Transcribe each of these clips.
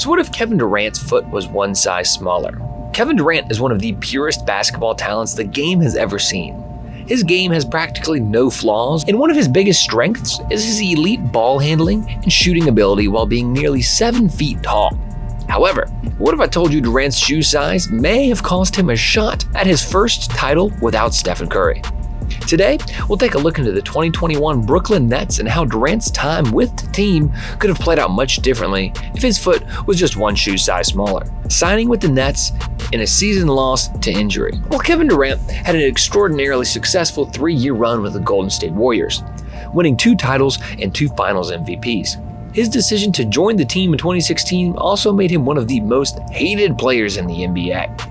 So what if Kevin Durant's foot was one size smaller? Kevin Durant is one of the purest basketball talents the game has ever seen. His game has practically no flaws, and one of his biggest strengths is his elite ball handling and shooting ability while being nearly 7 feet tall. However, what if I told you Durant's shoe size may have cost him a shot at his first title without Stephen Curry? Today, we'll take a look into the 2021 Brooklyn Nets and how Durant's time with the team could have played out much differently if his foot was just one shoe size smaller. Signing with the Nets in a season lost to injury. Well, Kevin Durant had an extraordinarily successful 3-year run with the Golden State Warriors, winning 2 titles and 2 Finals MVPs. His decision to join the team in 2016 also made him one of the most hated players in the NBA.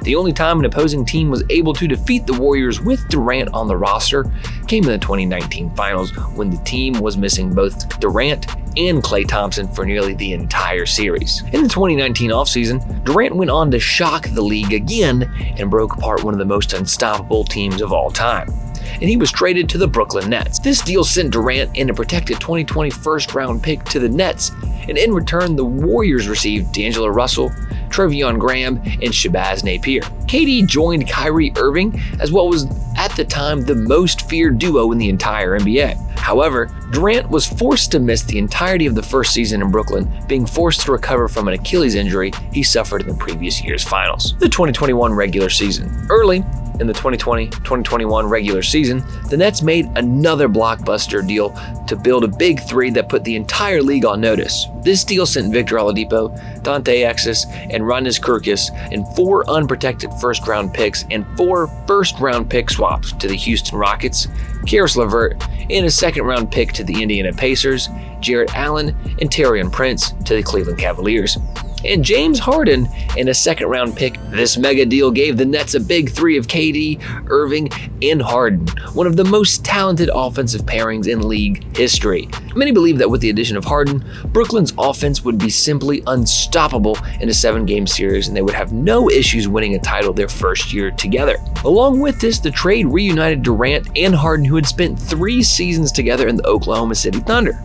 The only time an opposing team was able to defeat the Warriors with Durant on the roster came in the 2019 Finals, when the team was missing both Durant and Klay Thompson for nearly the entire series. In the 2019 offseason, Durant went on to shock the league again and broke apart one of the most unstoppable teams of all time, and he was traded to the Brooklyn Nets. This deal sent Durant and a protected 2020 first-round pick to the Nets, and in return, the Warriors received D'Angelo Russell, Treveon Graham, and Shabazz Napier. KD joined Kyrie Irving as what was at the time the most feared duo in the entire NBA. However, Durant was forced to miss the entirety of the first season in Brooklyn, being forced to recover from an Achilles injury he suffered in the previous year's finals. The 2021 regular season. Early in the 2020-2021 regular season, the Nets made another blockbuster deal to build a big three that put the entire league on notice. This deal sent Victor Oladipo, Dante Exum, and Rondae Kirkus in 4 unprotected first-round picks and 4 first-round pick swaps to the Houston Rockets, Karis LeVert, and a second-round pick to the Indiana Pacers, Jarrett Allen and Taurean Prince to the Cleveland Cavaliers, and James Harden in a second-round pick. This mega deal gave the Nets a big three of KD, Irving, and Harden, one of the most talented offensive pairings in league history. Many believe that with the addition of Harden, Brooklyn's offense would be simply unstoppable in a 7-game series, and they would have no issues winning a title their first year together. Along with this, the trade reunited Durant and Harden, who had spent 3 seasons together in the Oklahoma City Thunder.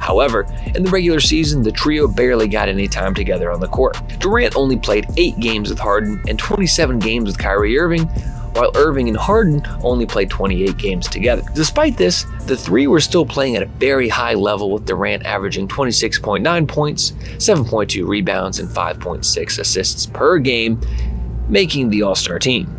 However, in the regular season, the trio barely got any time together on the court. Durant only played 8 games with Harden and 27 games with Kyrie Irving, while Irving and Harden only played 28 games together. Despite this, the three were still playing at a very high level, with Durant averaging 26.9 points, 7.2 rebounds, and 5.6 assists per game, making the All-Star team.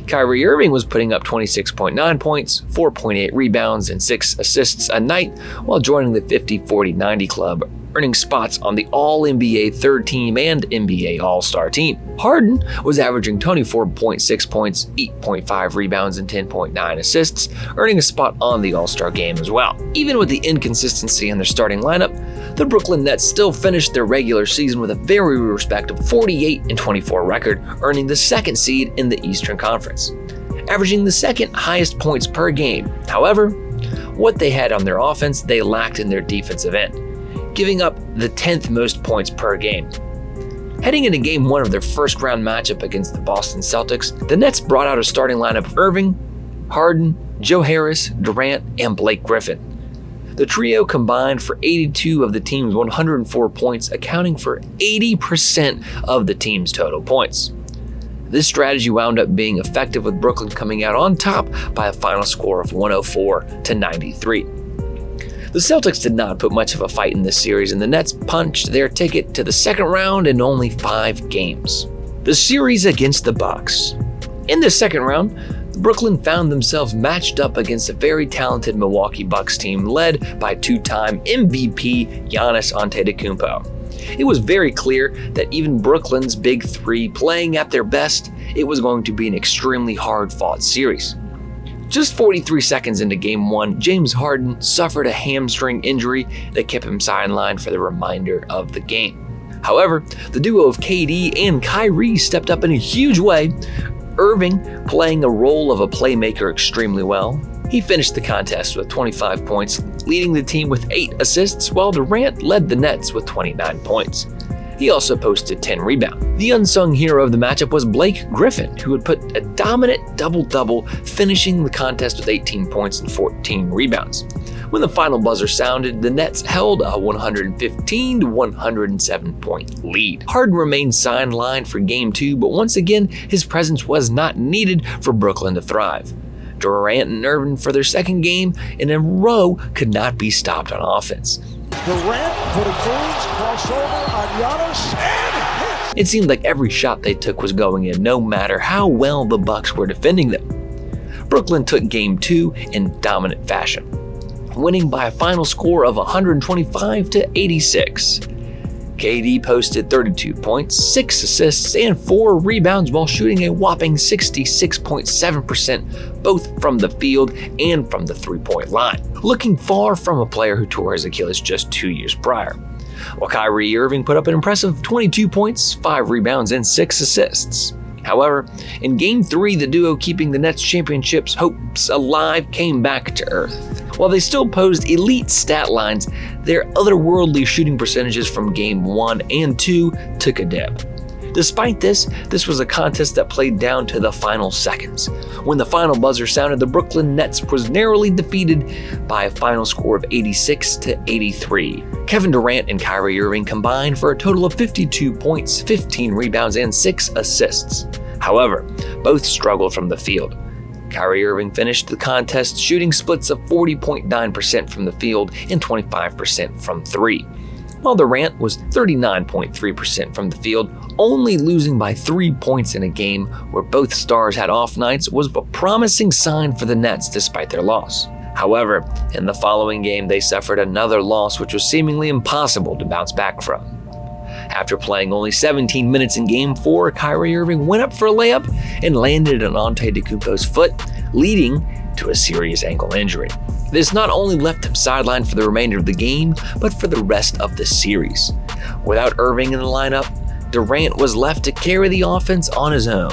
Kyrie Irving was putting up 26.9 points, 4.8 rebounds, and 6 assists a night while joining the 50-40-90 club, earning spots on the All-NBA third team and NBA All-Star team. Harden was averaging 24.6 points, 8.5 rebounds, and 10.9 assists, earning a spot on the All-Star game as well. Even with the inconsistency in their starting lineup, the Brooklyn Nets still finished their regular season with a very respectable 48-24 record, earning the 2nd seed in the Eastern Conference, averaging the 2nd highest points per game. However, what they had on their offense, they lacked in their defensive end, giving up the 10th most points per game. Heading into Game 1 of their first-round matchup against the Boston Celtics, the Nets brought out a starting lineup of Irving, Harden, Joe Harris, Durant, and Blake Griffin. The trio combined for 82 of the team's 104 points, accounting for 80% of the team's total points. This strategy wound up being effective, with Brooklyn coming out on top by a final score of 104-93. The Celtics did not put much of a fight in this series, and the Nets punched their ticket to the second round in only 5 games. The series against the Bucks. In the second round, Brooklyn found themselves matched up against a very talented Milwaukee Bucks team led by 2-time MVP Giannis Antetokounmpo. It was very clear that even Brooklyn's big three playing at their best, it was going to be an extremely hard-fought series. Just 43 seconds into Game 1, James Harden suffered a hamstring injury that kept him sidelined for the remainder of the game. However, the duo of KD and Kyrie stepped up in a huge way, Irving playing a role of a playmaker extremely well. He finished the contest with 25 points, leading the team with 8 assists, while Durant led the Nets with 29 points. He also posted 10 rebounds. The unsung hero of the matchup was Blake Griffin, who had put a dominant double-double, finishing the contest with 18 points and 14 rebounds. When the final buzzer sounded, the Nets held a 115-107 point lead. Harden remained sidelined for Game 2, but once again, his presence was not needed for Brooklyn to thrive. Durant and Irving for their second game in a row could not be stopped on offense. Durant putting moves, crossover on Giannis, and hits! It seemed like every shot they took was going in, no matter how well the Bucks were defending them. Brooklyn took Game 2 in dominant fashion, winning by a final score of 125-86. KD posted 32 points, 6 assists, and 4 rebounds while shooting a whopping 66.7% both from the field and from the three-point line, looking far from a player who tore his Achilles just 2 years prior. While Kyrie Irving put up an impressive 22 points, 5 rebounds, and 6 assists. However, in Game 3, the duo keeping the Nets championship's hopes alive came back to earth. While they still posed elite stat lines, their otherworldly shooting percentages from Game 1 and 2 took a dip. Despite this was a contest that played down to the final seconds. When the final buzzer sounded, the Brooklyn Nets was narrowly defeated by a final score of 86-83. Kevin Durant and Kyrie Irving combined for a total of 52 points, 15 rebounds, and 6 assists. However, both struggled from the field. Kyrie Irving finished the contest shooting splits of 40.9% from the field and 25% from 3, while Durant was 39.3% from the field. Only losing by 3 points in a game where both stars had off nights was a promising sign for the Nets despite their loss. However, in the following game, they suffered another loss which was seemingly impossible to bounce back from. After playing only 17 minutes in Game 4, Kyrie Irving went up for a layup and landed on Antetokounmpo's foot, leading to a serious ankle injury. This not only left him sidelined for the remainder of the game, but for the rest of the series. Without Irving in the lineup, Durant was left to carry the offense on his own.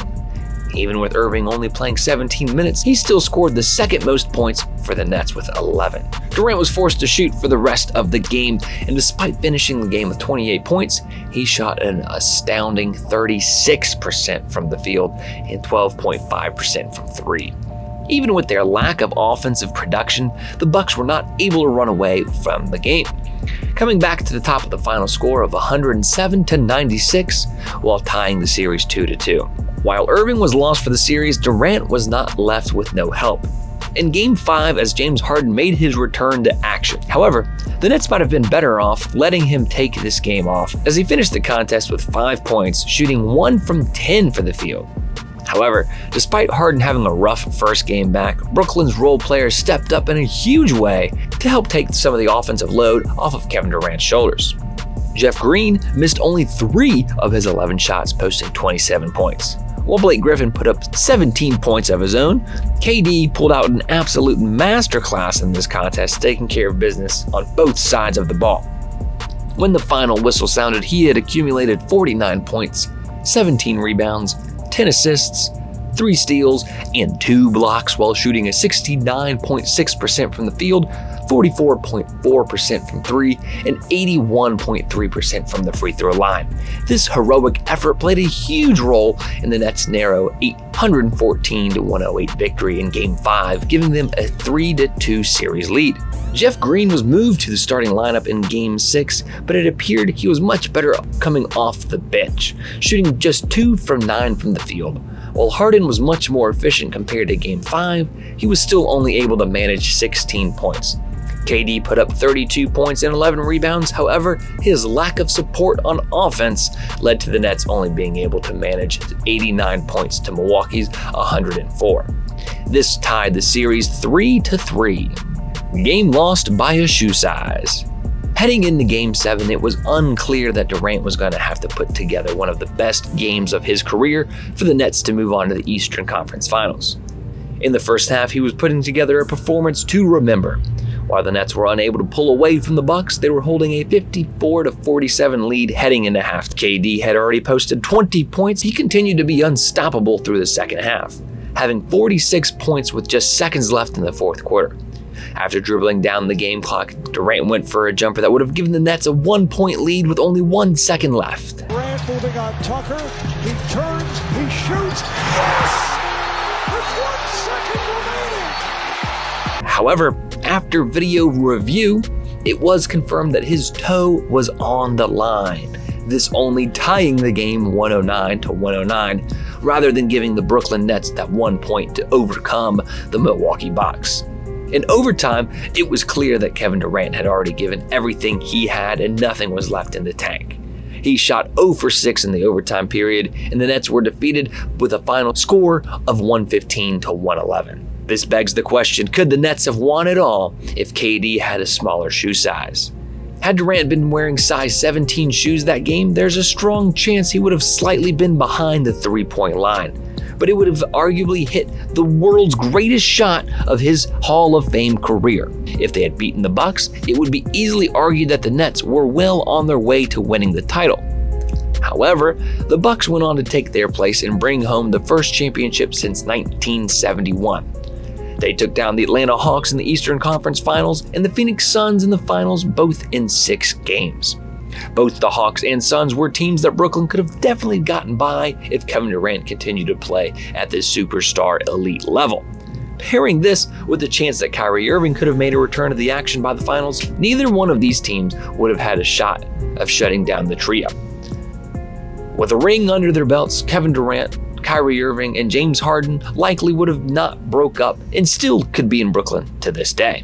Even with Irving only playing 17 minutes, he still scored the second most points for the Nets with 11. Durant was forced to shoot for the rest of the game, and despite finishing the game with 28 points, he shot an astounding 36% from the field and 12.5% from 3. Even with their lack of offensive production, the Bucks were not able to run away from the game, coming back to the top of the final score of 107-96 while tying the series 2-2. While Irving was lost for the series, Durant was not left with no help in Game 5 as James Harden made his return to action. However, the Nets might have been better off letting him take this game off as he finished the contest with 5 points, shooting 1 from 10 for the field. However, despite Harden having a rough first game back, Brooklyn's role players stepped up in a huge way to help take some of the offensive load off of Kevin Durant's shoulders. Jeff Green missed only 3 of his 11 shots, posting 27 points. While Blake Griffin put up 17 points of his own, KD pulled out an absolute masterclass in this contest, taking care of business on both sides of the ball. When the final whistle sounded, he had accumulated 49 points, 17 rebounds, 10 assists, 3 steals, and 2 blocks while shooting a 69.6% from the field, 44.4% from 3, and 81.3% from the free throw line. This heroic effort played a huge role in the Nets' narrow 114-108 victory in Game 5, giving them a 3-2 series lead. Jeff Green was moved to the starting lineup in Game 6, but it appeared he was much better coming off the bench, shooting just 2 from 9 from the field. While Harden was much more efficient compared to Game 5, he was still only able to manage 16 points. KD put up 32 points and 11 rebounds. However, his lack of support on offense led to the Nets only being able to manage 89 points to Milwaukee's 104. This tied the series 3-3. Game lost by a shoe size. Heading into Game 7, it was unclear that Durant was going to have to put together one of the best games of his career for the Nets to move on to the Eastern Conference Finals. In the first half, he was putting together a performance to remember. While the Nets were unable to pull away from the Bucks, they were holding a 54-47 lead heading into half. KD had already posted 20 points. He continued to be unstoppable through the second half, having 46 points with just seconds left in the fourth quarter. After dribbling down the game clock, Durant went for a jumper that would have given the Nets a 1-point lead with only 1 second left. Durant moving on Tucker. He turns, he shoots. Yes! With 1 second remaining. However, after video review, it was confirmed that his toe was on the line, this only tying the game 109-109, rather than giving the Brooklyn Nets that 1 point to overcome the Milwaukee Bucks. In overtime, it was clear that Kevin Durant had already given everything he had and nothing was left in the tank. He shot 0 for 6 in the overtime period, and the Nets were defeated with a final score of 115-111. This begs the question, could the Nets have won it all if KD had a smaller shoe size? Had Durant been wearing size 17 shoes that game, there's a strong chance he would have slightly been behind the three-point line, but it would have arguably hit the world's greatest shot of his Hall of Fame career. If they had beaten the Bucks, it would be easily argued that the Nets were well on their way to winning the title. However, the Bucks went on to take their place and bring home the first championship since 1971. They took down the Atlanta Hawks in the Eastern Conference Finals and the Phoenix Suns in the finals, both in 6 games. Both the Hawks and Suns were teams that Brooklyn could have definitely gotten by if Kevin Durant continued to play at this superstar elite level. Pairing this with the chance that Kyrie Irving could have made a return to the action by the finals, neither one of these teams would have had a shot of shutting down the trio. With a ring under their belts, Kevin Durant, Kyrie Irving, and James Harden likely would have not broke up and still could be in Brooklyn to this day.